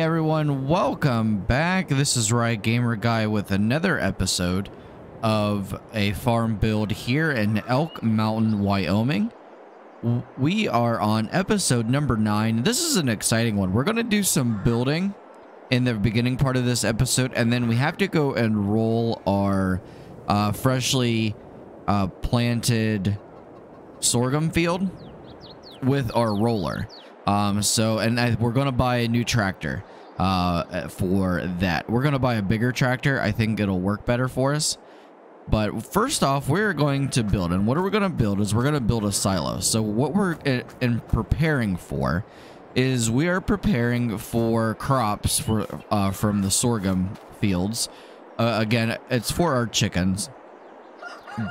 everyone, welcome back. This is Riot Gamer Guy with another episode of a farm build here in Elk Mountain, Wyoming. We are on episode number 9. This is an exciting one. We're going to do some building in the beginning part of this episode, and then we have to go and roll our freshly planted sorghum field with our roller. We're going to buy a new tractor for that. We're going to buy a bigger tractor. I think it'll work better for us. But first off, we're going to build, and what we're going to build is we're going to build a silo. So what we're preparing for is we are preparing for crops from the sorghum fields. Again, it's for our chickens,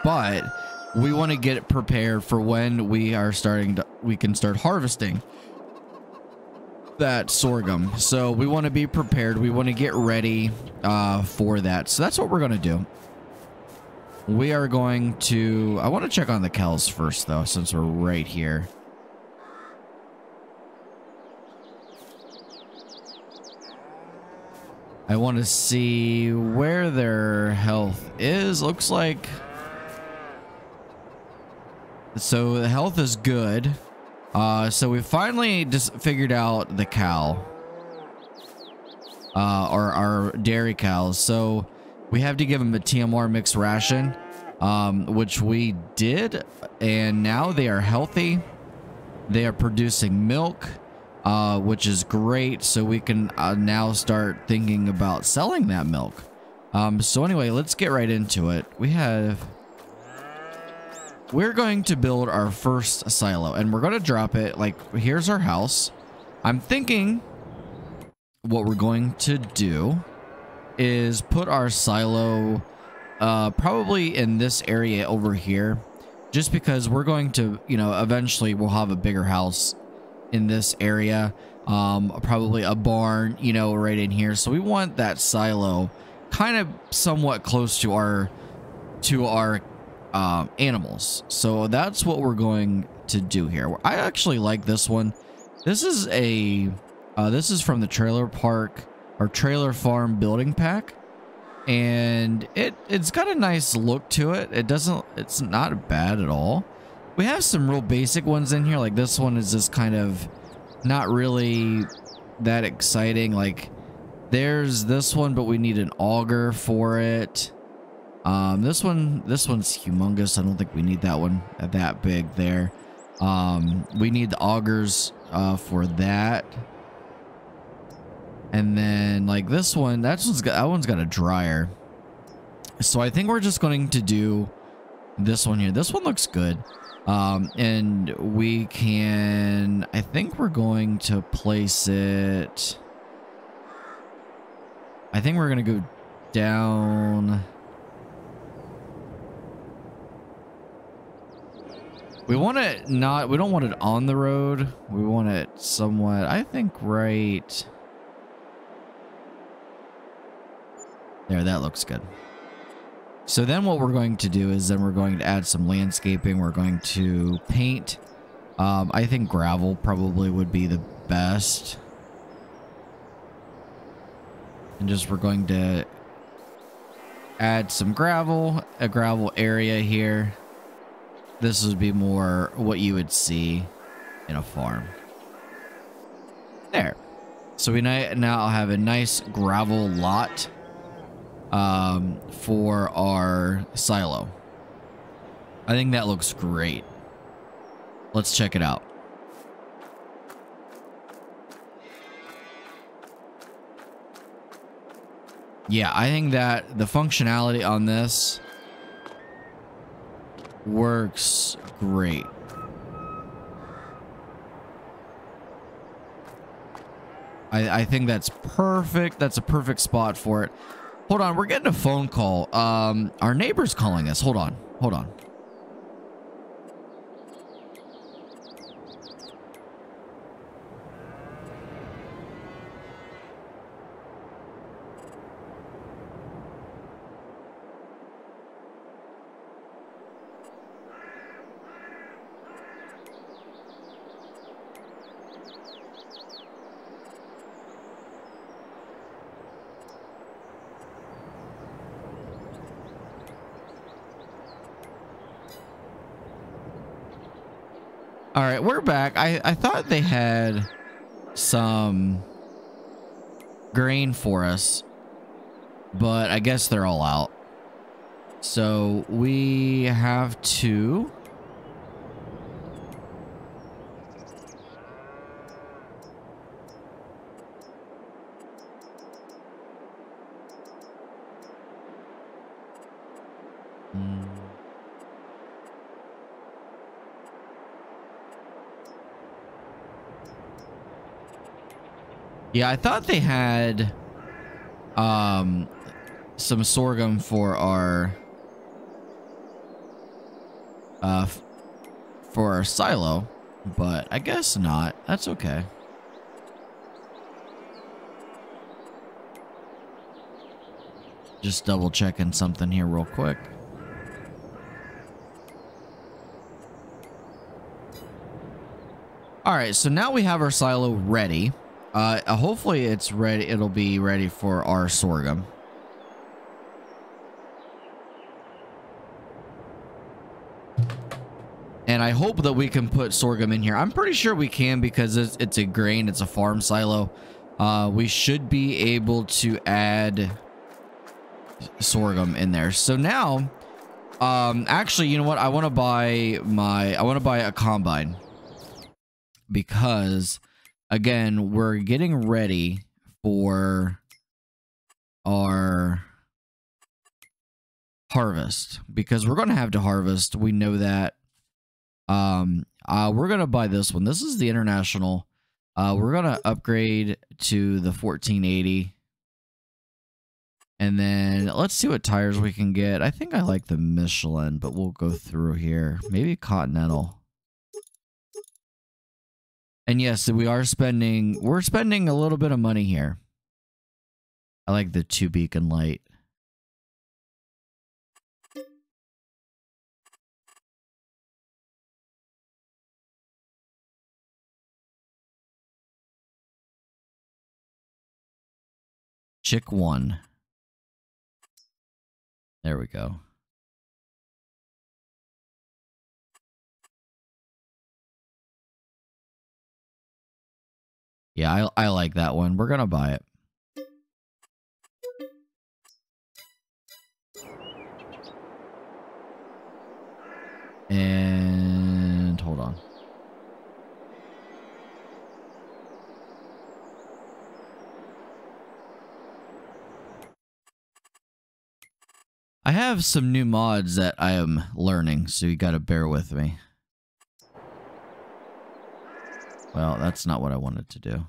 but we want to get it prepared for when we can start harvesting that sorghum. So we want to be prepared. We want to get ready for that. So that's what we're going to do. We are going to, I want to check on the cows first though, since we're right here. I want to see where their health is. Looks like, so the health is good. So we finally just figured out the cow, or our dairy cows. So we have to give them a TMR mixed ration, which we did, and now they are healthy. They are producing milk, which is great. So we can now start thinking about selling that milk. So anyway, let's get right into it. We're going to build our first silo, and we're going to drop it, like, here's our house. I'm thinking what we're going to do is put our silo probably in this area over here, just because we're going to, you know, eventually we'll have a bigger house in this area, probably a barn, you know, right in here. So we want that silo kind of somewhat close to our animals. So that's what we're going to do here. I actually like this one. This is from the trailer park or trailer farm building pack, and it's got a nice look to it. It's not bad at all. We have some real basic ones in here, like this one is just kind of not really that exciting. Like there's this one, but we need an auger for it. This one's humongous. I don't think we need that one that big there. We need the augers for that. And then like this one, that one's got a dryer. So I think we're just going to do this one here. This one looks good. And we can, I think we're going to place it, I think we're going to go down. We want it not, we don't want it on the road. We want it somewhat, I think, right there. That looks good. So then what we're going to do is then we're going to add some landscaping. We're going to paint. I think gravel probably would be the best. And just we're going to add some gravel, a gravel area here. This would be more what you would see in a farm. There. So we now have a nice gravel lot for our silo. I think that looks great. Let's check it out. Yeah, I think that the functionality on this works great. I think that's perfect. That's a perfect spot for it. Hold on, we're getting a phone call. Our neighbor's calling us. Hold on. All right, we're back. I thought they had some grain for us, but I guess they're all out. So we have to... Yeah, I thought they had some sorghum for our silo, but I guess not. That's okay. Just double checking something here real quick. All right, so now we have our silo ready. Hopefully it's ready. It'll be ready for our sorghum. And I hope that we can put sorghum in here. I'm pretty sure we can because it's a grain. It's a farm silo. We should be able to add sorghum in there. So now, actually, you know what? I want to buy a combine because, again, we're getting ready for our harvest because we're going to have to harvest. We know that. We're going to buy this one. This is the International. We're going to upgrade to the 1480. And then let's see what tires we can get. I think I like the Michelin, but we'll go through here. Maybe Continental. And yes, we're spending a little bit of money here. I like the 2 beacon light. Chick 1. There we go. Yeah, I like that one. We're gonna buy it. And hold on. I have some new mods that I am learning, so you gotta bear with me. Well, that's not what I wanted to do.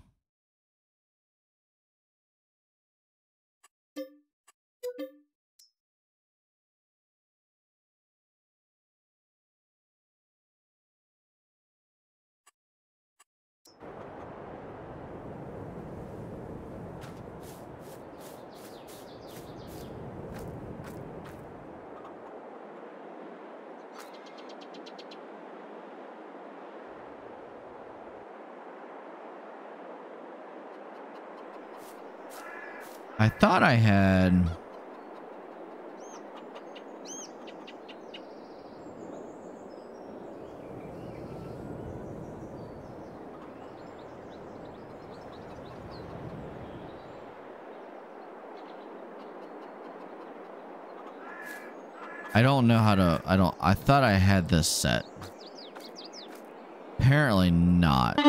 I thought I had... I don't know how to... I thought I had this set. Apparently not.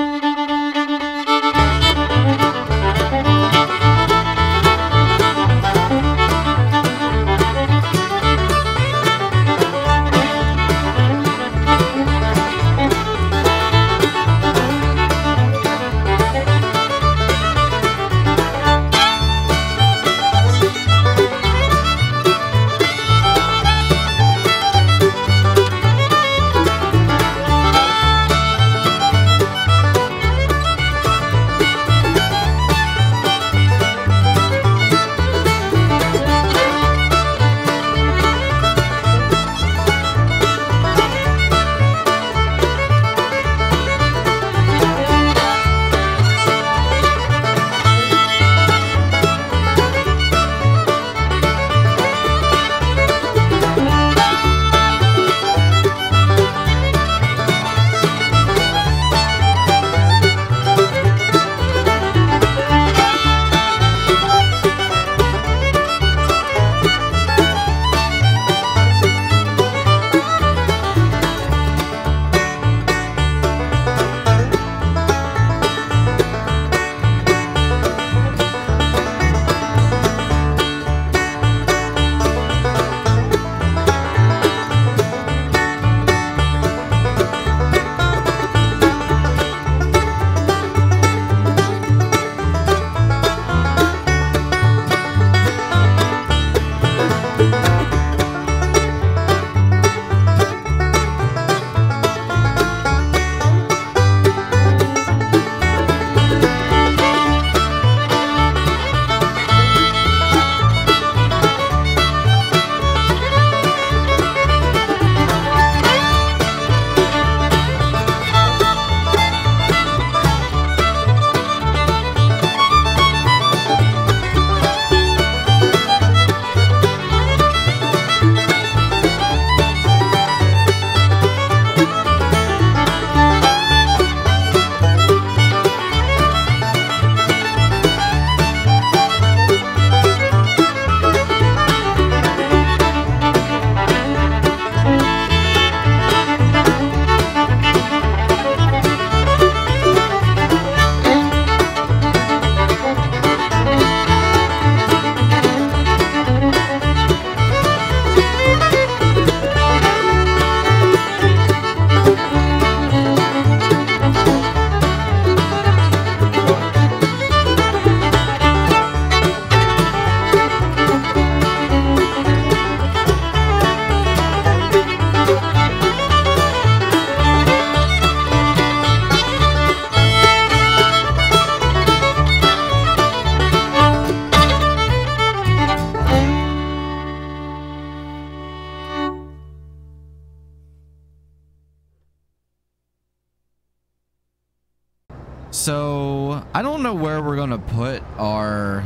know where we're going to put our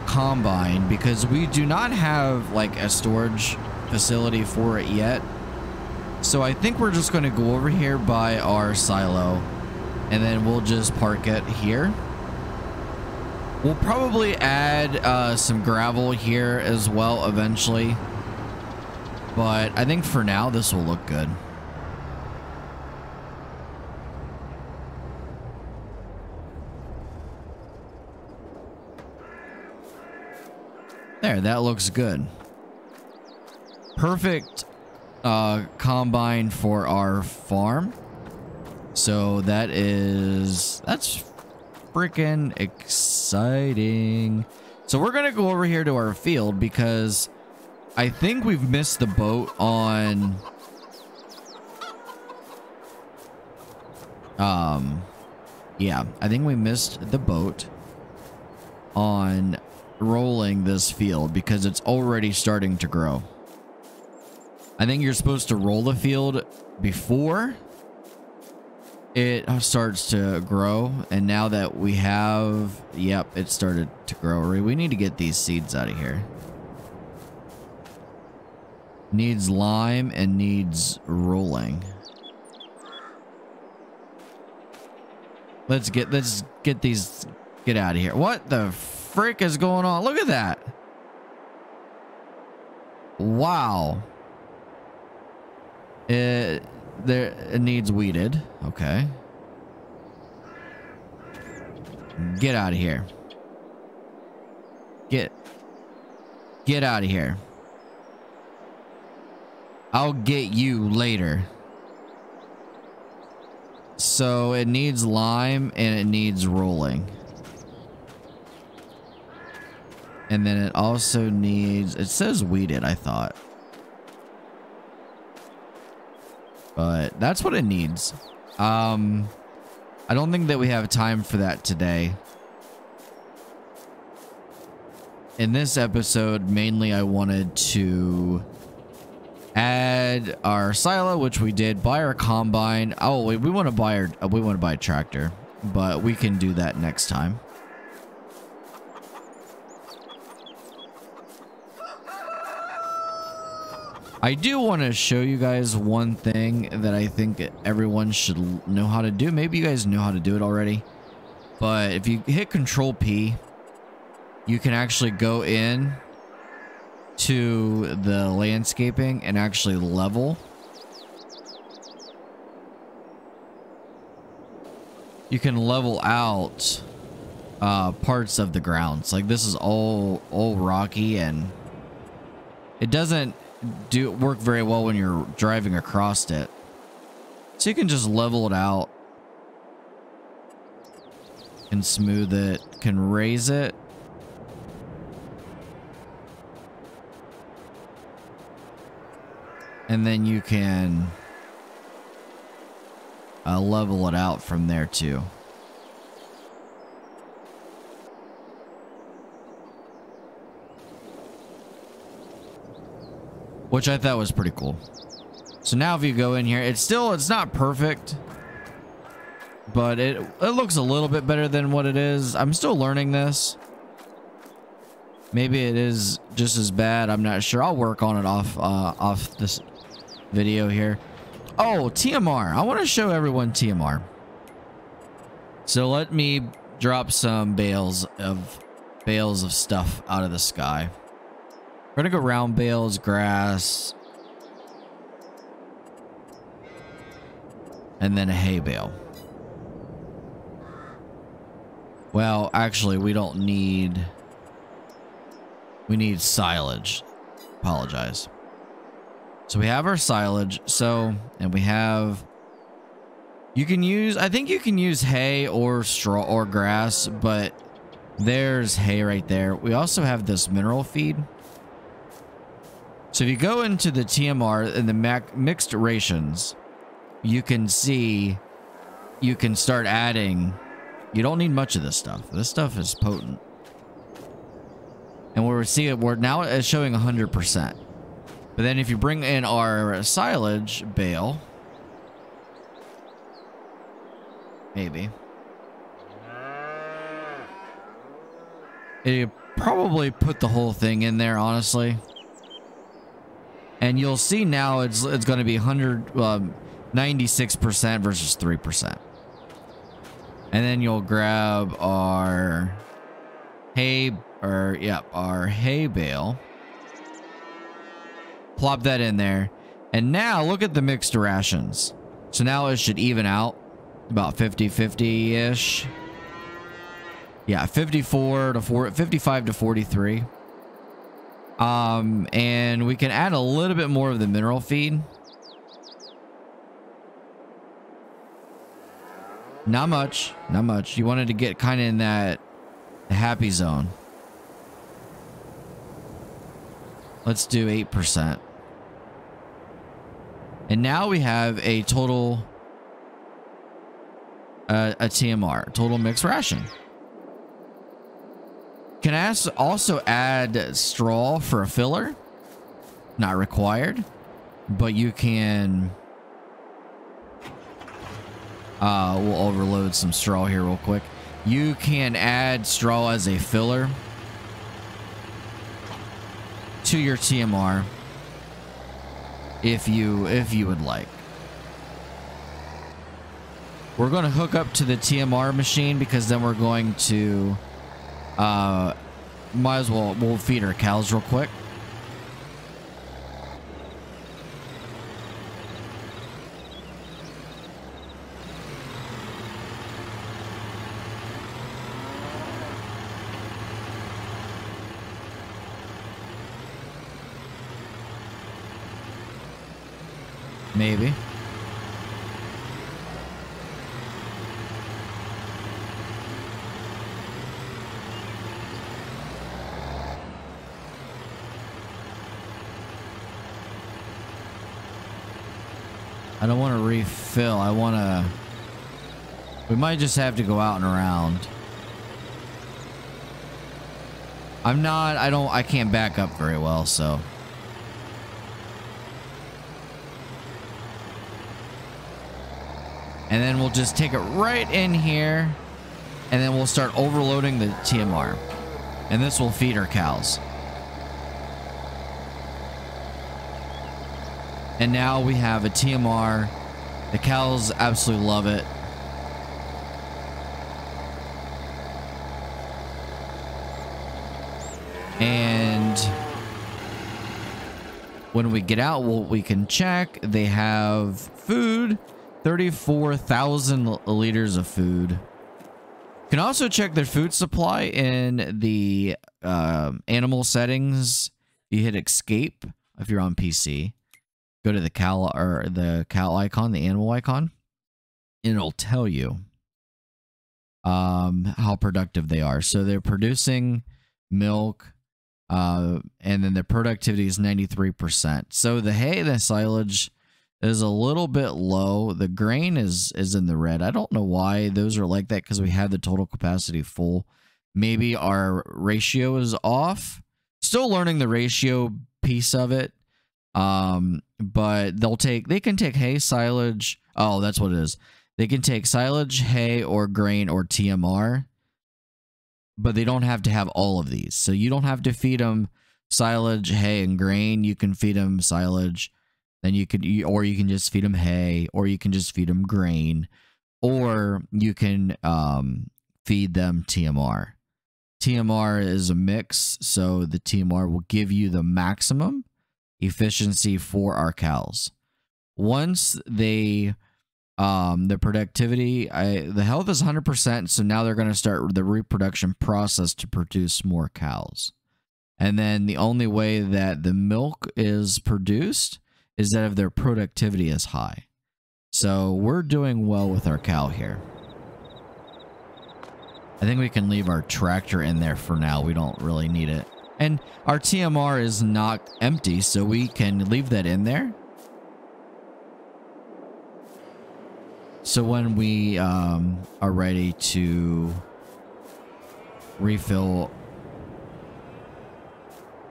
combine because we do not have like a storage facility for it yet. So I think we're just going to go over here by our silo and then we'll just park it here. We'll probably add some gravel here as well eventually. But I think for now this will look good. There, that looks good. Perfect combine for our farm. So that's freaking exciting. So we're gonna go over here to our field because I think we've missed the boat on yeah, I think we missed the boat on rolling this field because it's already starting to grow. I think you're supposed to roll the field before it starts to grow, and now that we have, yep, it started to grow. We need to get these seeds out of here. Needs lime and needs rolling. Let's get these, get out of here. What the frick is going on? Look at that. Wow. It needs weeded. Okay. Get out of here. Get out of here. I'll get you later. So it needs lime and it needs rolling. And then it also needs, it says weeded, I thought. But that's what it needs. I don't think that we have time for that today. In this episode, mainly I wanted to add our silo, which we did, buy our combine. Oh, we want to buy a tractor, but we can do that next time. I do want to show you guys one thing that I think everyone should know how to do. Maybe you guys know how to do it already, but if you hit Control P, you can actually go in to the landscaping and actually level. You can level out parts of the grounds. Like this is all rocky and it doesn't work very well when you're driving across it. So you can just level it out and smooth it, can raise it. And then you can level it out from there too. Which I thought was pretty cool. So now if you go in here, it's not perfect, but it looks a little bit better than what it is. I'm still learning this. Maybe it is just as bad. I'm not sure. I'll work on it off this video here. Oh, TMR. I want to show everyone TMR. So let me drop some bales of stuff out of the sky. We're gonna go round bales, grass, and then a hay bale. Well, actually, we don't need... We need silage. Apologize. So we have our silage. And we have... You can use... I think you can use hay or straw or grass, but there's hay right there. We also have this mineral feed. So if you go into the TMR and the mixed rations, you can see you can start adding. You don't need much of this stuff. This stuff is potent. And we're seeing, we're now it's showing 100%. But then if you bring in our silage bale, maybe. It probably put the whole thing in there, honestly. And you'll see now it's going to be 96% versus 3%. And then you'll grab our our hay bale. Plop that in there. And now look at the mixed rations. So now it should even out about 50-50-ish. Yeah, 55 to 43. And we can add a little bit more of the mineral feed. Not much, not much. You wanted to get kind of in that happy zone. Let's do 8%. And now we have a total, a TMR, total mixed ration. Can I also add straw for a filler? Not required, but you can. We'll overload some straw here real quick. You can add straw as a filler to your TMR if you would like. We're going to hook up to the TMR machine because then we're going to might as well, we'll feed our cows real quick. Maybe. I don't want to refill. I want to... We might just have to go out and around. I can't back up very well, so... And then we'll just take it right in here. And then we'll start overloading the TMR. And this will feed our cows. And now we have a TMR. The cows absolutely love it. And when we get out, we can check. They have food. 34,000 liters of food. You can also check their food supply in the animal settings. You hit escape if you're on PC. Go to the cow icon, the animal icon, and it'll tell you how productive they are. So they're producing milk, and then their productivity is 93%. So the hay and the silage is a little bit low. The grain is in the red. I don't know why those are like that, because we have the total capacity full. Maybe our ratio is off. Still learning the ratio piece of it. But they can take hay, silage. Oh, that's what it is. They can take silage, hay, or grain, or TMR, but they don't have to have all of these. So you don't have to feed them silage, hay, and grain. You can feed them silage, then you can just feed them hay, or you can just feed them grain, or you can feed them TMR. TMR is a mix, so the TMR will give you the maximum efficiency for our cows. Once they the productivity, the health is 100%, so now they're going to start the reproduction process to produce more cows. And then the only way that the milk is produced is that if their productivity is high. So we're doing well with our cow here. I think we can leave our tractor in there for now. We don't really need it. And our TMR is not empty, so we can leave that in there. So when we are ready to refill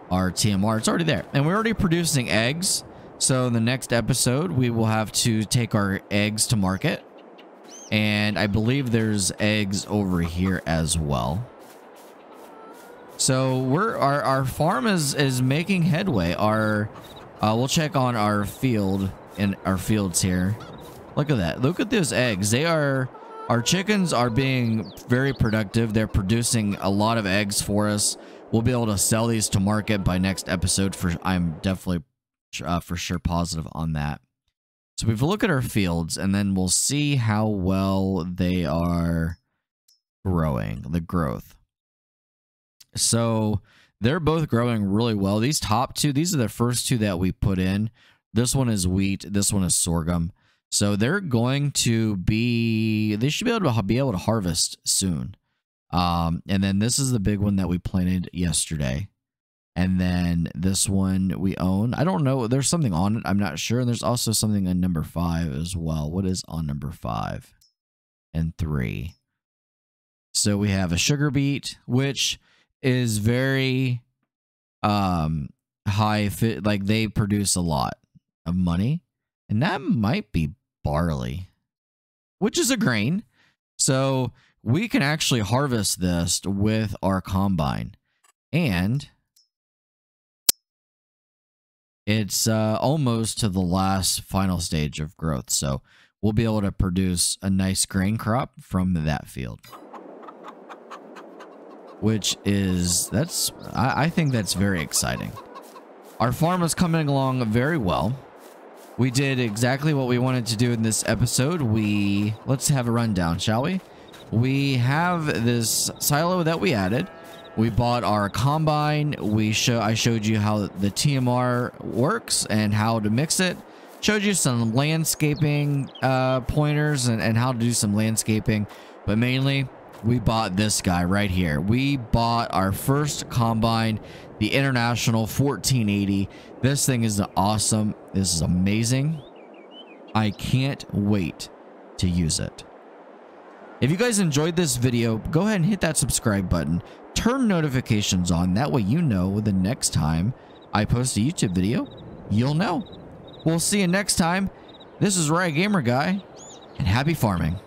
our TMR, it's already there. And we're already producing eggs. So in the next episode, we will have to take our eggs to market. And I believe there's eggs over here as well. So our farm is making headway. We'll check on our field and our fields here. Look at that. Look at those eggs. Our chickens are being very productive. They're producing a lot of eggs for us. We'll be able to sell these to market by next episode. I'm definitely for sure positive on that. So we've look at our fields, and then we'll see how well they are growing, the growth. So they're both growing really well. These top two, these are the first two that we put in. This one is wheat. This one is sorghum. So they're going to be, they should be able to harvest soon. And then this is the big one that we planted yesterday. And then this one we own. I don't know. There's something on it. I'm not sure. And there's also something on number 5 as well. What is on number 5 and 3? So we have a sugar beet, which is very high fit. Like they produce a lot of money. And that might be barley, which is a grain. So we can actually harvest this with our combine. And it's almost to the last final stage of growth. So we'll be able to produce a nice grain crop from that field. Which is, I think that's very exciting. Our farm is coming along very well. We did exactly what we wanted to do in this episode. Let's have a rundown, shall we? We have this silo that we added. We bought our combine. I showed you how the TMR works and how to mix it. Showed you some landscaping pointers and how to do some landscaping. But mainly, we bought this guy right here. We bought our first combine, the International 1480. This thing is awesome. This is amazing. I can't wait to use it. If you guys enjoyed this video, go ahead and hit that subscribe button. Turn notifications on. That way you know the next time I post a YouTube video, you'll know. We'll see you next time. This is Gamer Guy, and happy farming.